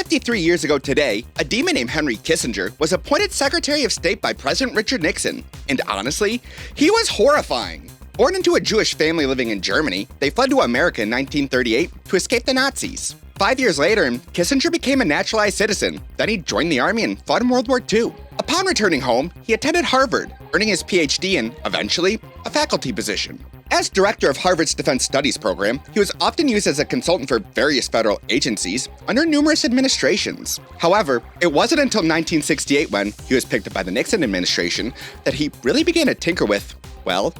53 years ago today, a demon named Henry Kissinger was appointed Secretary of State by President Richard Nixon. And honestly, he was horrifying. Born into a Jewish family living in Germany, they fled to America in 1938 to escape the Nazis. 5 years later, Kissinger became a naturalized citizen. Then he joined the army and fought in World War II. Upon returning home, he attended Harvard, earning his PhD and, eventually, a faculty position. As director of Harvard's Defense Studies program, he was often used as a consultant for various federal agencies under numerous administrations. However, it wasn't until 1968 when he was picked up by the Nixon administration that he really began to tinker with, well,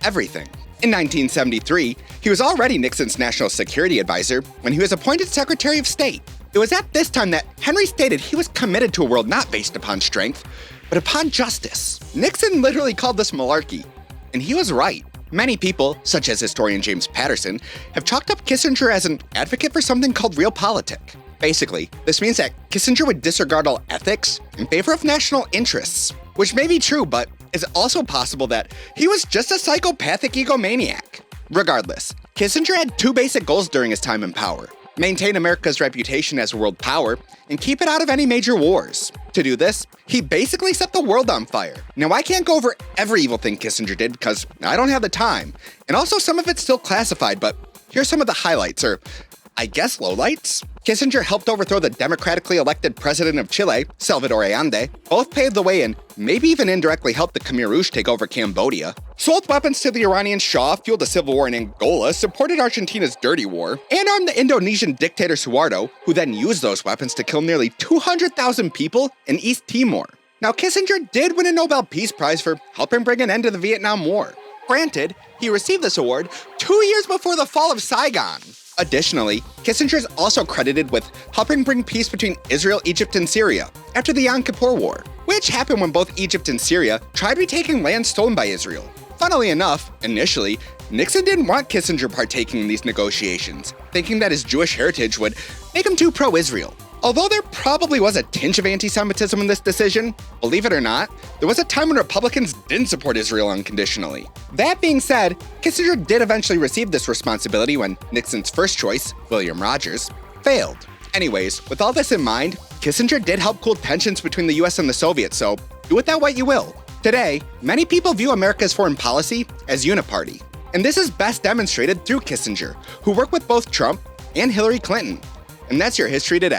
everything. In 1973, he was already Nixon's national security advisor when he was appointed Secretary of State. It was at this time that Henry stated he was committed to a world not based upon strength, but upon justice. Nixon literally called this malarkey, and he was right. Many people, such as historian James Patterson, have chalked up Kissinger as an advocate for something called realpolitik. Basically, this means that Kissinger would disregard all ethics in favor of national interests, which may be true, but it's also possible that he was just a psychopathic egomaniac. Regardless, Kissinger had two basic goals during his time in power: maintain America's reputation as a world power and keep it out of any major wars. To do this, he basically set the world on fire. Now, I can't go over every evil thing Kissinger did because I don't have the time, and also some of it's still classified, but here's some of the highlights, or I guess lowlights. Kissinger helped overthrow the democratically elected president of Chile, Salvador Allende, both paved the way and maybe even indirectly helped the Khmer Rouge take over Cambodia, sold weapons to the Iranian Shah, fueled a civil war in Angola, supported Argentina's dirty war, and armed the Indonesian dictator Suharto, who then used those weapons to kill nearly 200,000 people in East Timor. Now, Kissinger did win a Nobel Peace Prize for helping bring an end to the Vietnam War. Granted, he received this award 2 years before the fall of Saigon. Additionally, Kissinger is also credited with helping bring peace between Israel, Egypt, and Syria after the Yom Kippur War, which happened when both Egypt and Syria tried retaking land stolen by Israel. Funnily enough, initially, Nixon didn't want Kissinger partaking in these negotiations, thinking that his Jewish heritage would make him too pro-Israel. Although there probably was a tinge of anti-Semitism in this decision, believe it or not, there was a time when Republicans didn't support Israel unconditionally. That being said, Kissinger did eventually receive this responsibility when Nixon's first choice, William Rogers, failed. Anyways, with all this in mind, Kissinger did help cool tensions between the US and the Soviets, so do with that what you will. Today, many people view America's foreign policy as uniparty, and this is best demonstrated through Kissinger, who worked with both Trump and Hillary Clinton. And that's your history today.